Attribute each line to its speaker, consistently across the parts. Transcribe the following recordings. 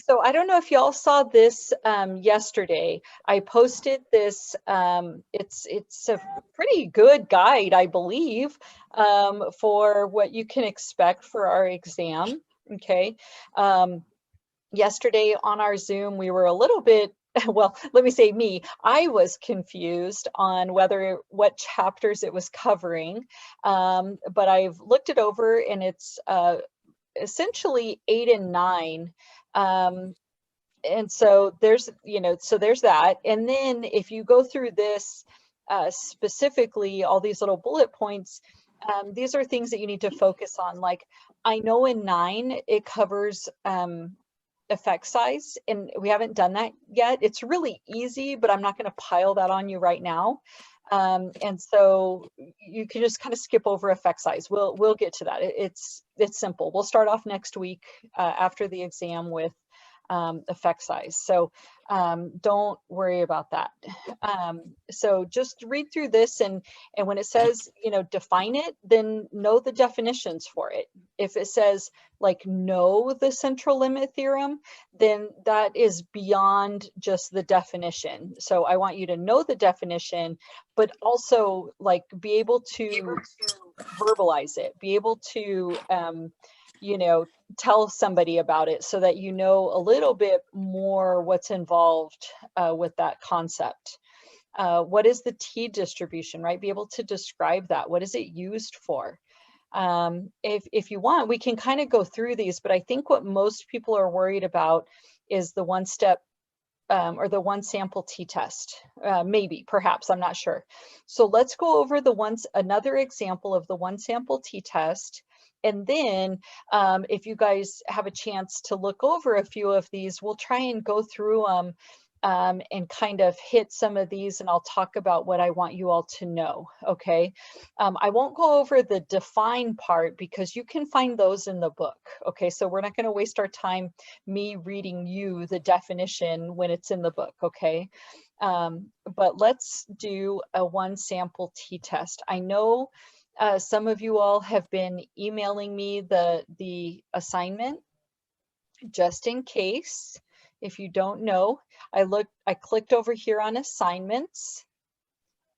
Speaker 1: so I don't know if y'all saw this yesterday. I posted this, it's a pretty good guide, I believe, for what you can expect for our exam, okay? Yesterday on our Zoom, we were a little bit, well, let me say me, I was confused on what chapters it was covering, but I've looked it over and it's essentially 8 and 9. And so there's, so there's that. And then if you go through this specifically, all these little bullet points, these are things that you need to focus on. Like, I know in 9, it covers effect size, and we haven't done that yet. It's really easy, but I'm not going to pile that on you right now. And so you can just kind of skip over effect size. We'll get to that. It's simple. We'll start off next week after the exam with effect size. So don't worry about that. So just read through this, and when it says, define it, then know the definitions for it. If it says like know the central limit theorem, then that is beyond just the definition. So I want you to know the definition, but also like be able to verbalize it, be able to tell somebody about it so that you know a little bit more what's involved with that concept. What is the T distribution, right? Be able to describe that. What is it used for? If you want, we can kind of go through these, but I think what most people are worried about is the one step or the one sample t-test, maybe, perhaps, I'm not sure. So let's go over another example of the one sample t-test. And then if you guys have a chance to look over a few of these, we'll try and go through them and kind of hit some of these, and I'll talk about what I want you all to know, okay? I won't go over the define part because you can find those in the book, okay? So we're not gonna waste our time me reading you the definition when it's in the book, okay? But let's do a one sample t-test. I know some of you all have been emailing me the assignment. Just in case, if you don't know, I clicked over here on assignments,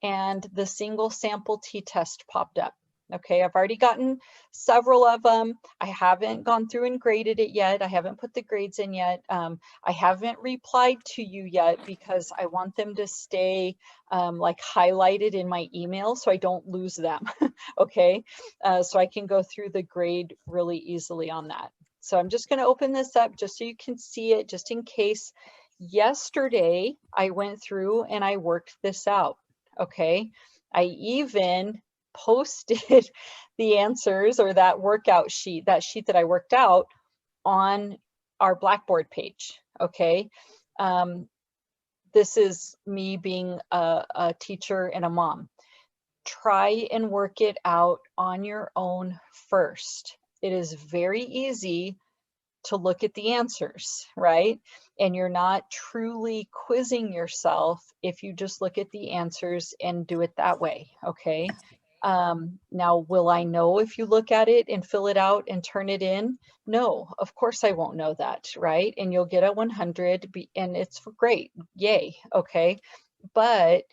Speaker 1: and the single sample t-test popped up. Okay, I've already gotten several of them. I haven't gone through and graded it yet. I haven't put the grades in yet. I haven't replied to you yet because I want them to stay like highlighted in my email so I don't lose them. Okay, so I can go through the grade really easily on that. So I'm just going to open this up just so you can see it, just in case. Yesterday, I went through and I worked this out, okay? I even posted the answers, or that workout sheet, that sheet that I worked out, on our Blackboard page, okay? This is me being a teacher and a mom. Try and work it out on your own first. It is very easy to look at the answers, right? And you're not truly quizzing yourself if you just look at the answers and do it that way, okay? Now, will I know if you look at it and fill it out and turn it in? No, of course I won't know that, right? And you'll get a 100, and it's great, yay, okay? But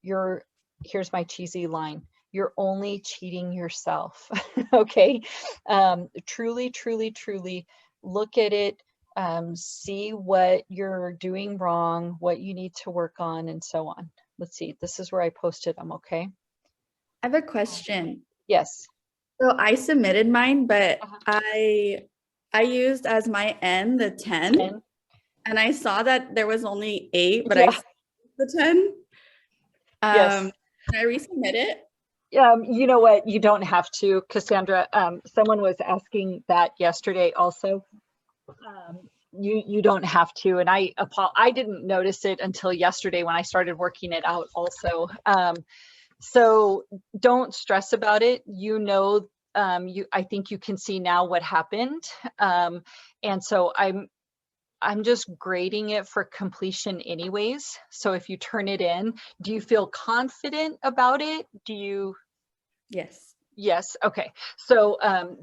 Speaker 1: here's my cheesy line. You're only cheating yourself, okay? Truly, truly, truly look at it, see what you're doing wrong, what you need to work on, and so on. Let's see, this is where I posted them, okay?
Speaker 2: I have a question.
Speaker 1: Yes.
Speaker 2: So I submitted mine, but I used as my N the 10, and I saw that there was only 8, but I saw the 10.
Speaker 1: Yes.
Speaker 2: Can I resubmit it?
Speaker 1: You know what? You don't have to, Cassandra. Someone was asking that yesterday also. You don't have to, and I didn't notice it until yesterday when I started working it out also. So don't stress about it. I think you can see now what happened, and so I'm just grading it for completion anyways. So if you turn it in, do you feel confident about it? Do you?
Speaker 2: Yes.
Speaker 1: Yes. Okay. So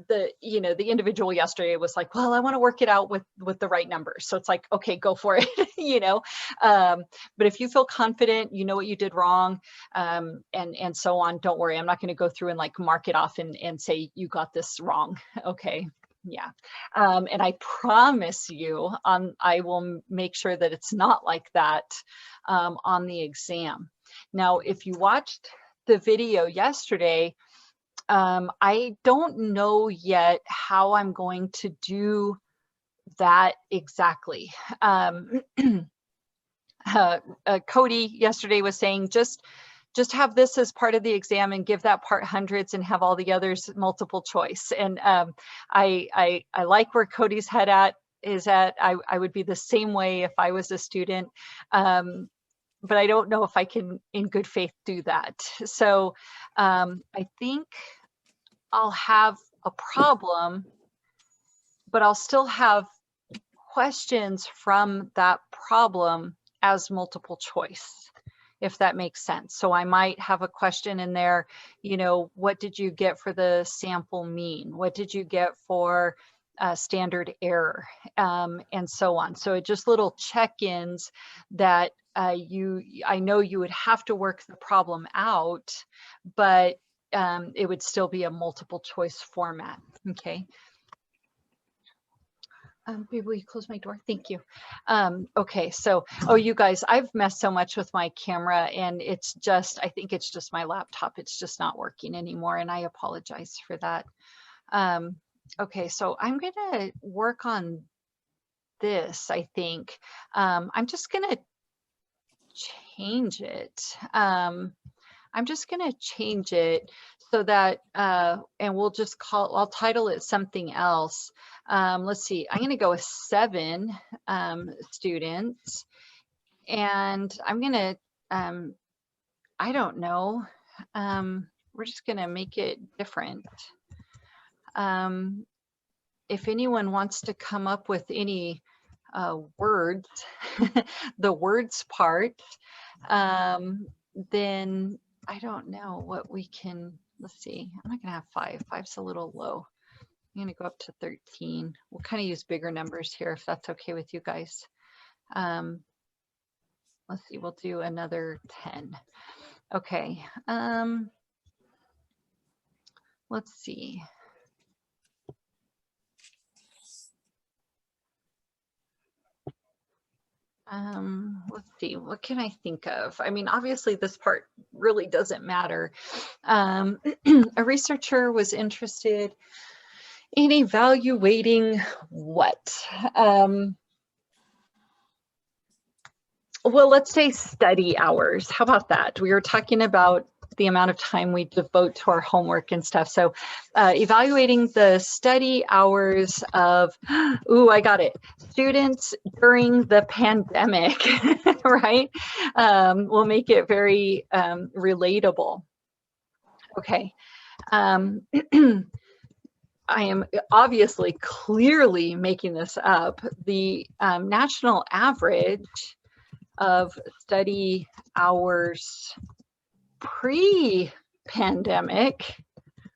Speaker 1: the individual yesterday was like, well, I want to work it out with the right numbers. So it's like, okay, go for it. But if you feel confident, you know what you did wrong, and so on, don't worry. I'm not going to go through and like mark it off and say you got this wrong. Okay. Yeah. And I promise you, I will make sure that it's not like that on the exam. Now, if you watched the video yesterday, I don't know yet how I'm going to do that exactly. Cody yesterday was saying just have this as part of the exam and give that part hundreds and have all the others multiple choice. And I like where Cody's head is at. I would be the same way if I was a student. But I don't know if I can in good faith do that. So I think I'll have a problem, but I'll still have questions from that problem as multiple choice, if that makes sense. So I might have a question in there, what did you get for the sample mean? What did you get for standard error? And so on. So it just little check-ins that I know you would have to work the problem out, but it would still be a multiple choice format. Okay. Babe, will you close my door? Thank you. Okay, so, you guys, I've messed so much with my camera, and I think it's just my laptop. It's just not working anymore, and I apologize for that. Okay, so I'm gonna work on this, I think. I'm just gonna change it. I'm just going to change it so that, and I'll title it something else. Let's see, I'm going to go with 7 students, and I'm going to, I don't know, we're just going to make it different. If anyone wants to come up with any words, the words part, then I don't know what we can, let's see, I'm not gonna have 5. 5's a little low. I'm gonna go up to 13. We'll kind of use bigger numbers here if that's okay with you guys. Let's see, we'll do another 10. Okay, let's see. Let's see, what can I think of? I mean, obviously this part really doesn't matter. A researcher was interested in evaluating what? Well, let's say study hours. How about that? We were talking about the amount of time we devote to our homework and stuff. So evaluating the study hours of, I got it, students during the pandemic, right? We'll make it very relatable. Okay. I am obviously clearly making this up. The national average of study hours pre-pandemic.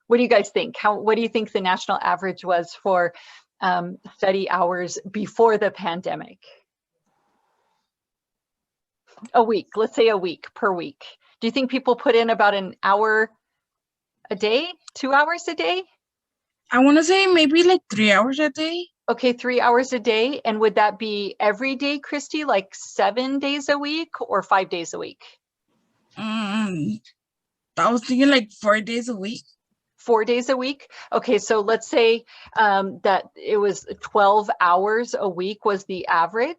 Speaker 1: What do you guys think? What do you think the national average was for study hours before the pandemic? A week, let's say a week per week. Do you think people put in about an hour a day, 2 hours a day?
Speaker 3: I want to say maybe like 3 hours a day.
Speaker 1: Okay, 3 hours a day. And would that be every day, Christy, like 7 days a week or 5 days a week?
Speaker 3: I was thinking like 4 days a week.
Speaker 1: 4 days a week? Okay, so let's say that it was 12 hours a week was the average.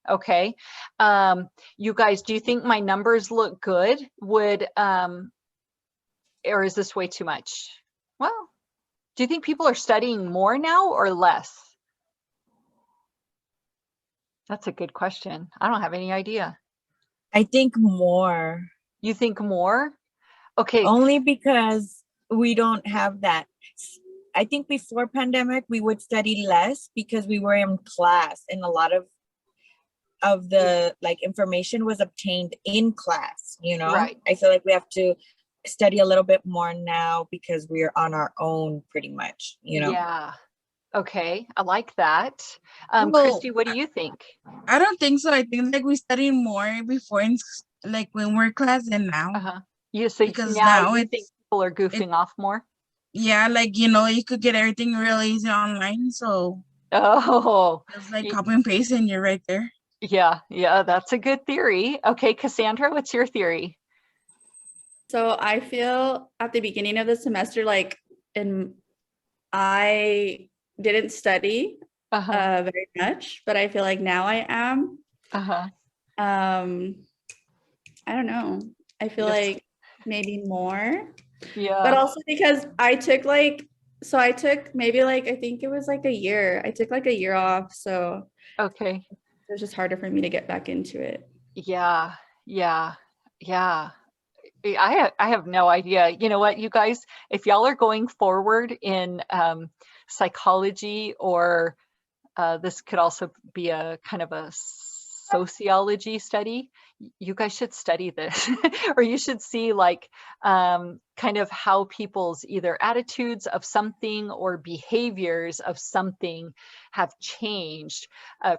Speaker 1: Okay. You guys, do you think my numbers look good? Or is this way too much? Well, do you think people are studying more now or less? That's a good question. I don't have any idea.
Speaker 4: I think more.
Speaker 1: You think more? Okay.
Speaker 4: Only because we don't have that. I think before pandemic, we would study less because we were in class, and a lot of the like information was obtained in class,
Speaker 1: Right.
Speaker 4: I feel like we have to study a little bit more now because we're on our own pretty much, you know?
Speaker 1: Yeah. Okay. I like that.
Speaker 3: Well,
Speaker 1: Christy, what do you think?
Speaker 3: I don't think so. I think like we studied more before like when we're class than now.
Speaker 1: Uh-huh. You so
Speaker 3: Because
Speaker 1: now
Speaker 3: now
Speaker 1: you think people are
Speaker 3: it
Speaker 1: goofing off more?
Speaker 3: yeah, like you could get everything real easy online. So
Speaker 1: Oh,
Speaker 3: just like
Speaker 1: y-
Speaker 3: copy and paste and you're right there.
Speaker 1: yeah, that's a good theory. Okay, Cassandra, what's your theory?
Speaker 2: So I feel at the beginning of the semester, like in I didn't study
Speaker 1: Uh-huh.
Speaker 2: very much, but I feel like now I am.
Speaker 1: Uh-huh.
Speaker 2: Um, I don't know. I feel
Speaker 1: Yes.
Speaker 2: like maybe more, but
Speaker 1: Yeah.
Speaker 2: also because I took like, so I took maybe like, I think it was like a year. I took like a year off. So
Speaker 1: Okay.
Speaker 2: it was just harder for me to get back into it.
Speaker 1: Yeah. Yeah. Yeah. I have no idea. You know what, you guys, if y'all are going forward in psychology, or this could also be a kind of a sociology study, you guys should study this, or you should see like kind of how people's either attitudes of something or behaviors of something have changed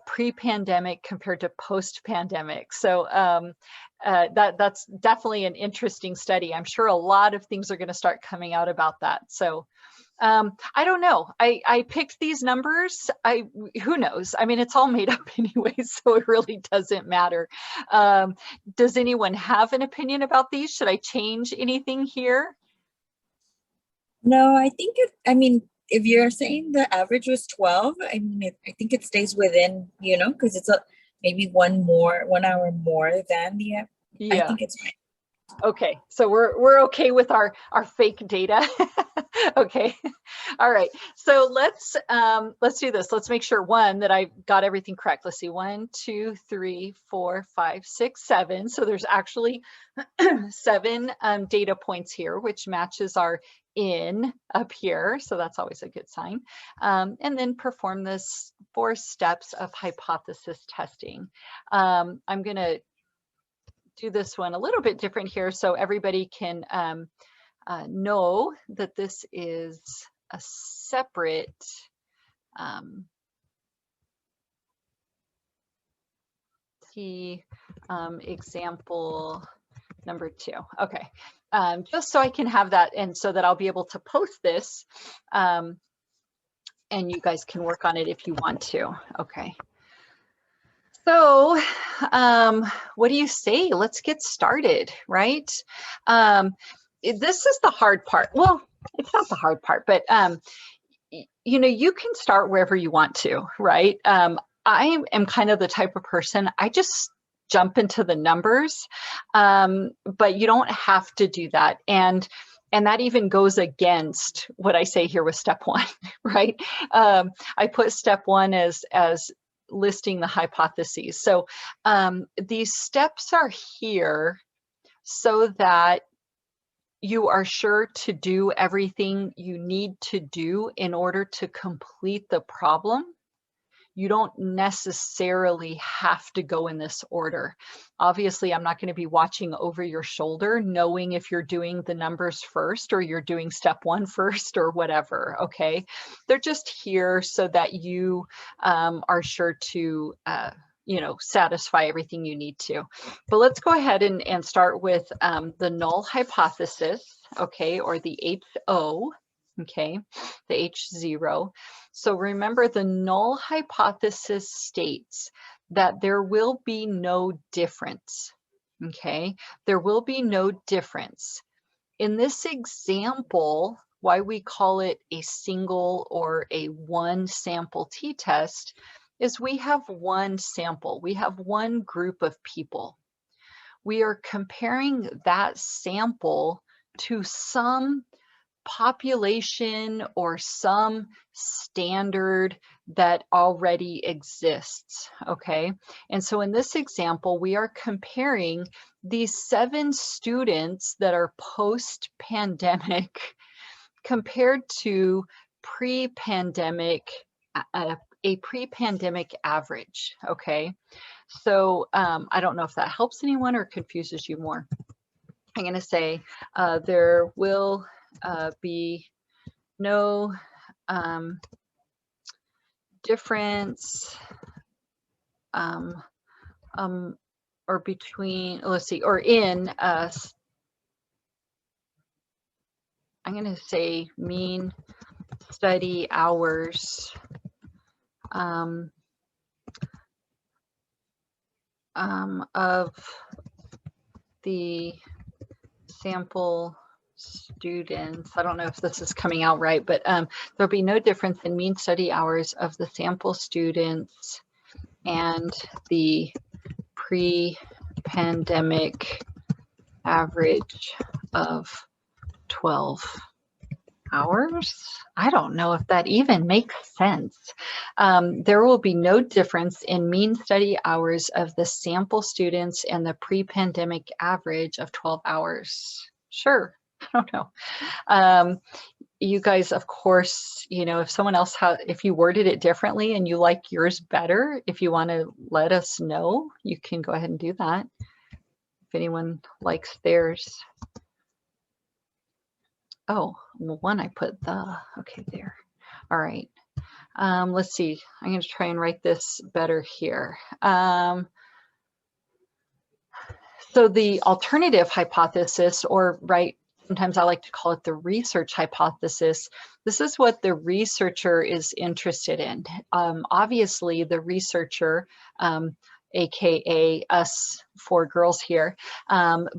Speaker 1: pre-pandemic compared to post-pandemic. So that's definitely an interesting study. I'm sure a lot of things are going to start coming out about that. So I don't know. I picked these numbers. Who knows? I mean, it's all made up anyway, so it really doesn't matter. Does anyone have an opinion about these? Should I change anything here?
Speaker 4: No, I mean, if you're saying the average was 12, I mean, I think it stays within, you know, because it's maybe 1 hour more than I
Speaker 1: Yeah.
Speaker 4: think it's fine.
Speaker 1: Okay, so we're okay with our fake data. Okay, all right. So let's do this. Let's make sure that I got everything correct. Let's see, 1, 2, 3, 4, 5, 6, 7. So there's actually 7 data points here, which matches our in up here. So that's always a good sign. And then perform this 4 steps of hypothesis testing. I'm gonna do this one a little bit different here so everybody can know that this is a separate key example number 2. Okay, just so I can have that and so that I'll be able to post this and you guys can work on it if you want to. Okay. So what do you say? Let's get started, right? This is the hard part. Well, it's not the hard part, but you know, you can start wherever you want to, right? I am kind of the type of person, I just jump into the numbers, but you don't have to do that. And that even goes against what I say here with step 1, right? I put step 1 as listing the hypotheses. So these steps are here so that you are sure to do everything you need to do in order to complete the problem. You don't necessarily have to go in this order. Obviously, I'm not going to be watching over your shoulder, knowing if you're doing the numbers first or you're doing step 1 first or whatever, okay? They're just here so that you are sure to you know, satisfy everything you need to. But let's go ahead and start with the null hypothesis, okay, or the HO, okay, the H0. So remember, the null hypothesis states that there will be no difference, okay? There will be no difference. In this example, why we call it a single or a one sample t-test is we have one sample, we have one group of people. We are comparing that sample to some population or some standard that already exists, okay? And so in this example, we are comparing these 7 students that are post-pandemic compared to pre-pandemic, a pre-pandemic average, okay? So I don't know if that helps anyone or confuses you more. I'm going to say there will be no difference or between, let's see, or in I'm going to say mean study hours of the sample students. I don't know if this is coming out right, but there'll be no difference in mean study hours of the sample students and the pre-pandemic average of 12 hours. I don't know if that even makes sense. There will be no difference in mean study hours of the sample students and the pre-pandemic average of 12 hours. Sure, I don't know. You guys, of course, you know, if someone else if you worded it differently and you like yours better, if you want to let us know, you can go ahead and do that. If anyone likes theirs. Oh, well, one I put okay, there. All right. Let's see. I'm going to try and write this better here. So the alternative hypothesis, or sometimes I like to call it the research hypothesis. This is what the researcher is interested in. Obviously, the researcher, AKA us four girls here,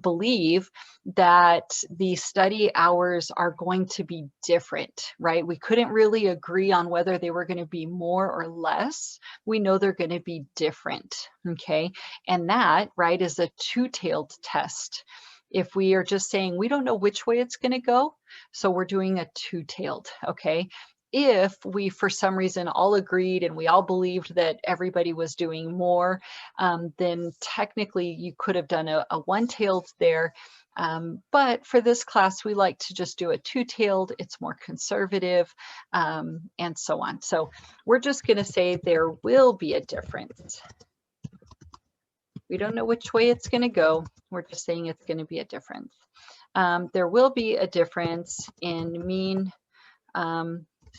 Speaker 1: believe that the study hours are going to be different, right? We couldn't really agree on whether they were going to be more or less. We know they're going to be different, okay? And that, right, is a two-tailed test. If we are just saying we don't know which way it's going to go, so we're doing a two-tailed, okay? If we, for some reason, all agreed and we all believed that everybody was doing more, then technically you could have done a one-tailed there. But for this class, we like to just do a two-tailed. It's more conservative, and so on. So we're just going to say there will be a difference. We don't know which way it's going to go. We're just saying it's going to be a difference. There will be a difference in mean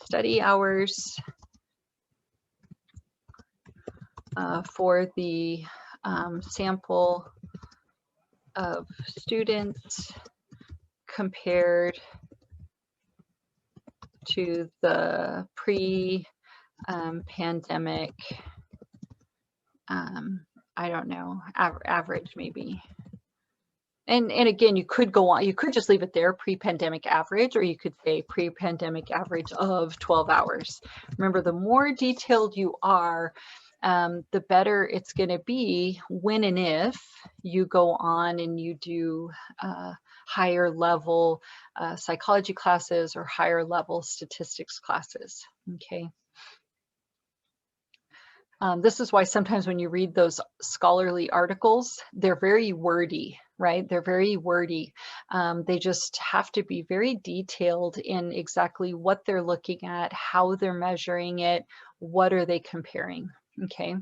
Speaker 1: study hours for the sample of students compared to the pre-pandemic, I don't know, average maybe. And again, you could go on, you could just leave it there, pre-pandemic average, or you could say pre-pandemic average of 12 hours. Remember, the more detailed you are, the better it's going to be when and if you go on and you do higher level psychology classes or higher level statistics classes, okay? This is why sometimes when you read those scholarly articles, they're very wordy, right? They're very wordy. They just have to be very detailed in exactly what they're looking at, how they're measuring it, what are they comparing, okay?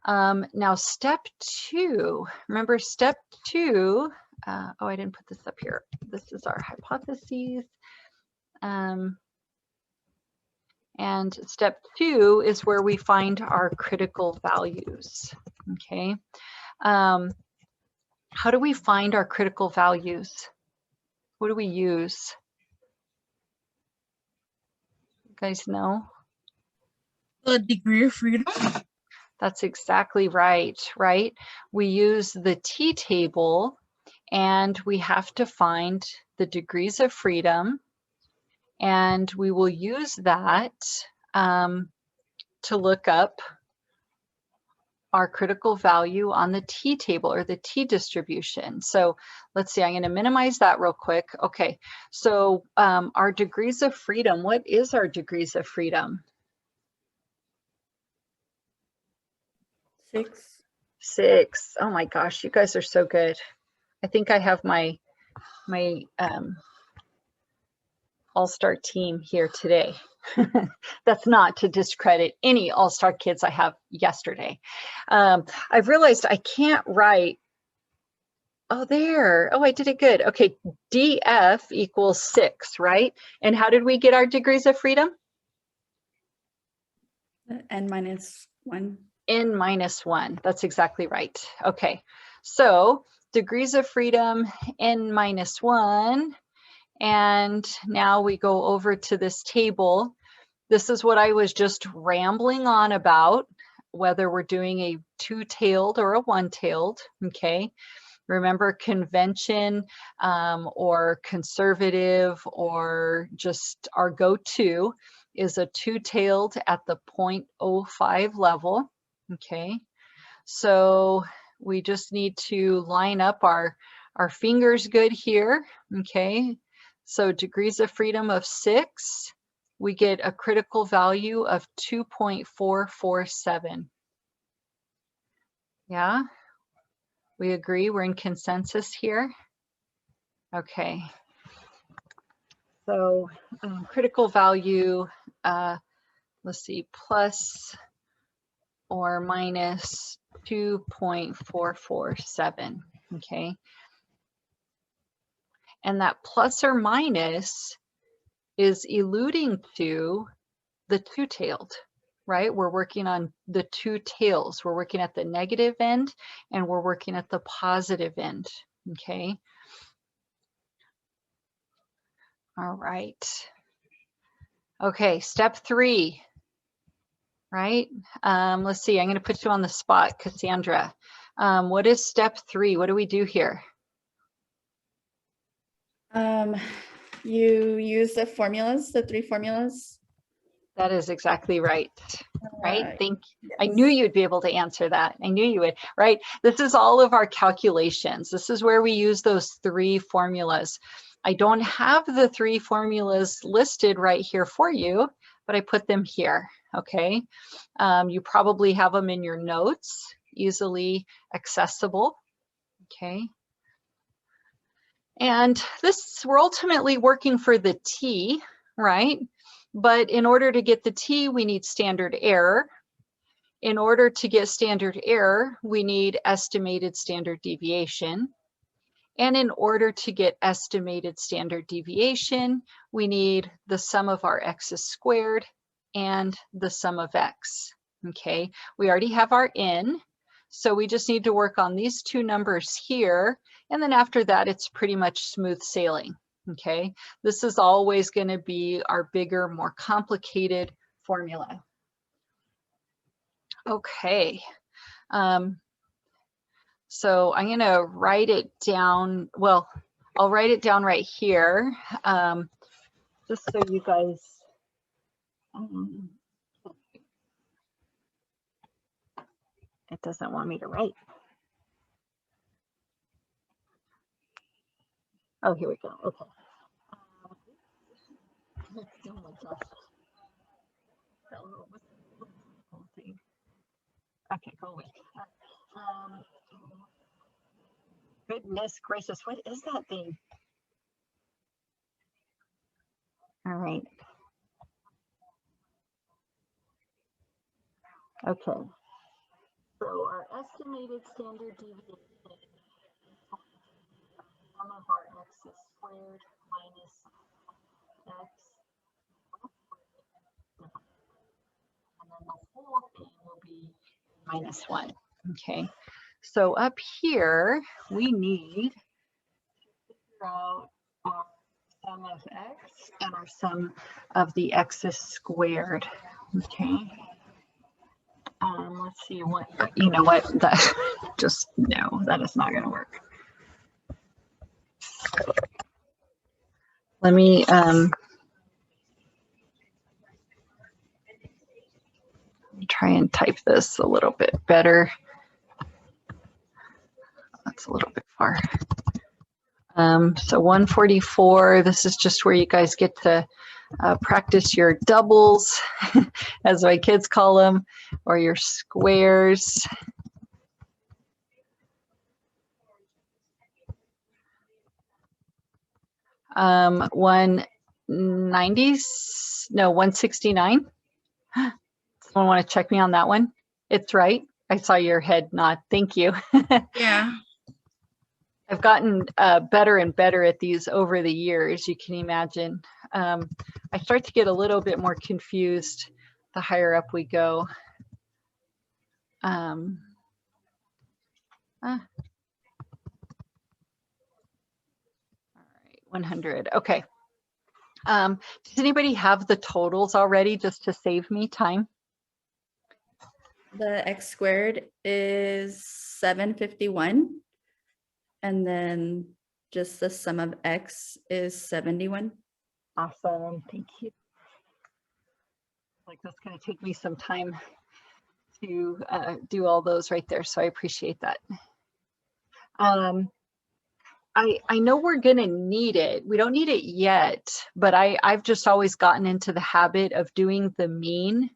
Speaker 1: Now, step two, remember step two, oh, I didn't put this up here. This is our hypotheses. And step two is where we find our critical values, okay? How do we find our critical values? What do we use? You guys know?
Speaker 3: The degree of freedom.
Speaker 1: That's exactly right, right? We use the T-table and we have to find the degrees of freedom, and we will use that to look up our critical value on the T-table or the T-distribution. So let's see, I'm going to minimize that real quick. Okay, so our degrees of freedom, what is our degrees of freedom?
Speaker 2: 6.
Speaker 1: 6. Oh my gosh, you guys are so good. I think I have my all-star team here today. That's not to discredit any all-star kids I have yesterday. I've realized I can't write Oh, there. Oh, I did it good. Okay, DF equals 6, right? And how did we get our degrees of freedom?
Speaker 2: N minus 1.
Speaker 1: N minus 1. That's exactly right. Okay, so degrees of freedom, N minus 1. And now we go over to this table. This is what I was just rambling on about, whether we're doing a two-tailed or a one-tailed, okay? Remember, convention or conservative or just our go-to is a two-tailed at the 0.05 level, okay? So we just need to line up our fingers good here, okay? So degrees of freedom of 6, we get a critical value of 2.447. Yeah? We agree, we're in consensus here. Okay. So critical value, let's see, plus or minus 2.447, okay? And that plus or minus is alluding to the two-tailed, right? We're working on the two tails. We're working at the negative end and we're working at the positive end, okay? All right. Okay, step 3, right? Let's see, I'm gonna put you on the spot, Cassandra. What is step 3? What do we do here?
Speaker 2: You use the formulas, the 3 formulas.
Speaker 1: That is exactly right. Right?
Speaker 2: Yes.
Speaker 1: I knew you'd be able to answer that. I knew you would, right? This is all of our calculations. This is where we use those 3 formulas. I don't have the 3 formulas listed right here for you, but I put them here, okay? You probably have them in your notes, easily accessible, okay? And this, we're ultimately working for the t, right? But in order to get the t, we need standard error. In order to get standard error, we need estimated standard deviation. And in order to get estimated standard deviation, we need the sum of our x's squared and the sum of x, okay? We already have our n, so we just need to work on these 2 numbers here. And then after that, it's pretty much smooth sailing, okay? This is always gonna be our bigger, more complicated formula. Okay. So I'm gonna write it down. Well, I'll write it down right here, just so you guys. It doesn't want me to write. Oh, here we go. Okay. Oh my gosh. Okay, go away. Goodness gracious, what is that thing? All right. Okay. So our estimated standard deviation, sum of our x's squared minus x, and then the whole thing will be minus 1. Okay. So up here, we need to figure out our sum of x and our sum of the x's squared. Okay. Let's see what, you know what, that just, no, that is not going to work. Let me, try and type this a little bit better. That's a little bit far. So 144, this is just where you guys get to practice your doubles, as my kids call them, or your squares. Um, 190, no, 169. Someone want to check me on that one? It's right. I saw your head nod. Thank you.
Speaker 3: Yeah.
Speaker 1: I've gotten better and better at these over the years, you can imagine. I start to get a little bit more confused the higher up we go. All right, 100, okay. Does anybody have the totals already, just to save me time?
Speaker 2: The x squared is 751. And then just the sum of x is 71.
Speaker 1: Awesome, thank you. Like, that's gonna take me some time to do all those right there, so I appreciate that. I know we're gonna need it. We don't need it yet, but I've just always gotten into the habit of doing the mean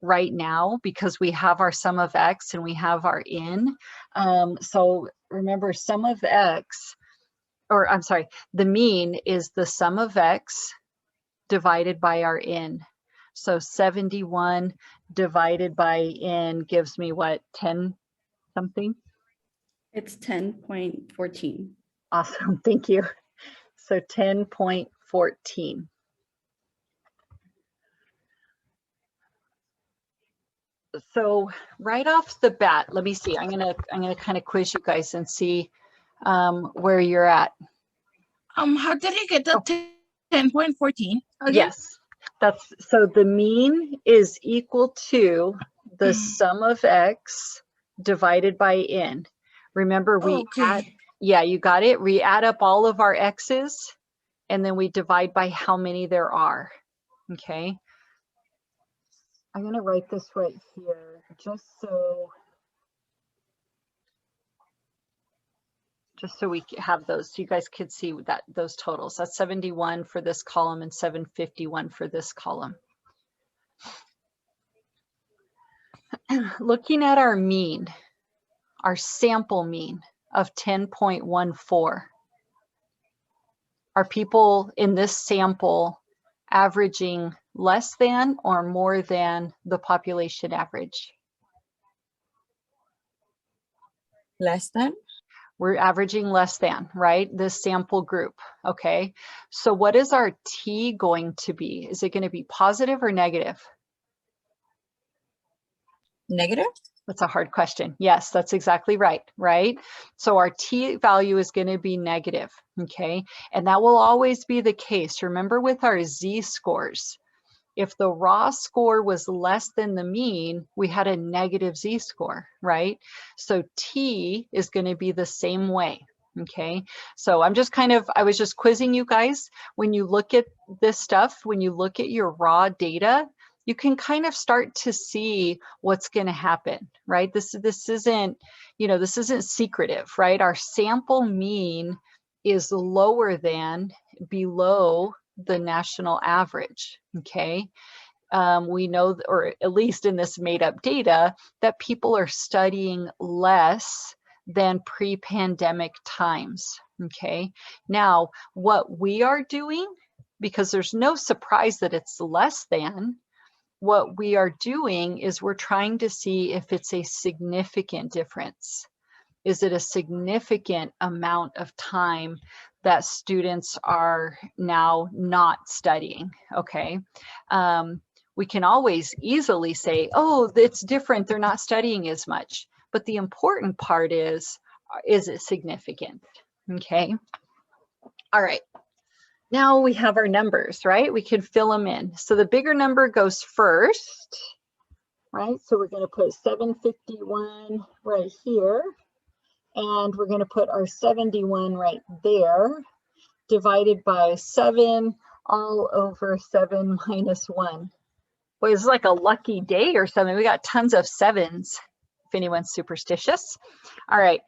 Speaker 1: right now because we have our sum of x and we have our n. So remember, sum of x, or I'm sorry, the mean is the sum of x divided by our n. So 71 divided by n gives me what, 10 something?
Speaker 2: It's 10.14.
Speaker 1: Awesome, thank you. So 10.14. So right off the bat, let me see. I'm gonna kind of quiz you guys and see where you're at.
Speaker 3: How did he get the 10.14?
Speaker 1: Yes, that's, so the mean is equal to the sum of x divided by n. Remember, we add, yeah, you got it. We add up all of our x's and then we divide by how many there are. Okay. I'm going to write this right here just so we have those, so you guys could see that those totals. That's 71 for this column and 751 for this column. Looking at our mean, our sample mean of 10.14, are people in this sample averaging less than or more than the population average?
Speaker 4: Less than?
Speaker 1: We're averaging less than, right? This sample group, okay? So what is our T going to be? Is it going to be positive or negative?
Speaker 4: Negative?
Speaker 1: That's a hard question. Yes, that's exactly right, right? So our T value is going to be negative, okay? And that will always be the case. Remember with our Z-scores, if the raw score was less than the mean, we had a negative Z-score, right? So T is going to be the same way, okay? So I'm just I was just quizzing you guys. When you look at this stuff, when you look at your raw data, you can kind of start to see what's going to happen, right? This isn't, you know, this isn't secretive, right? Our sample mean is lower than, below the national average, okay? We know, or at least in this made up data, that people are studying less than pre-pandemic times, okay? Now, what we are doing, because there's no surprise that it's less than, what we are doing is we're trying to see if it's a significant difference. Is it a significant amount of time that students are now not studying? Okay. We can always easily say, oh, it's different, they're not studying as much. But the important part is it significant? Okay. All right. Now we have our numbers, right? We can fill them in. So the bigger number goes first, right? So we're going to put 751 right here. And we're going to put our 71 right there, divided by 7 all over 7 minus 1. Boy, it's like a lucky day or something. We got tons of 7s, if anyone's superstitious. All right.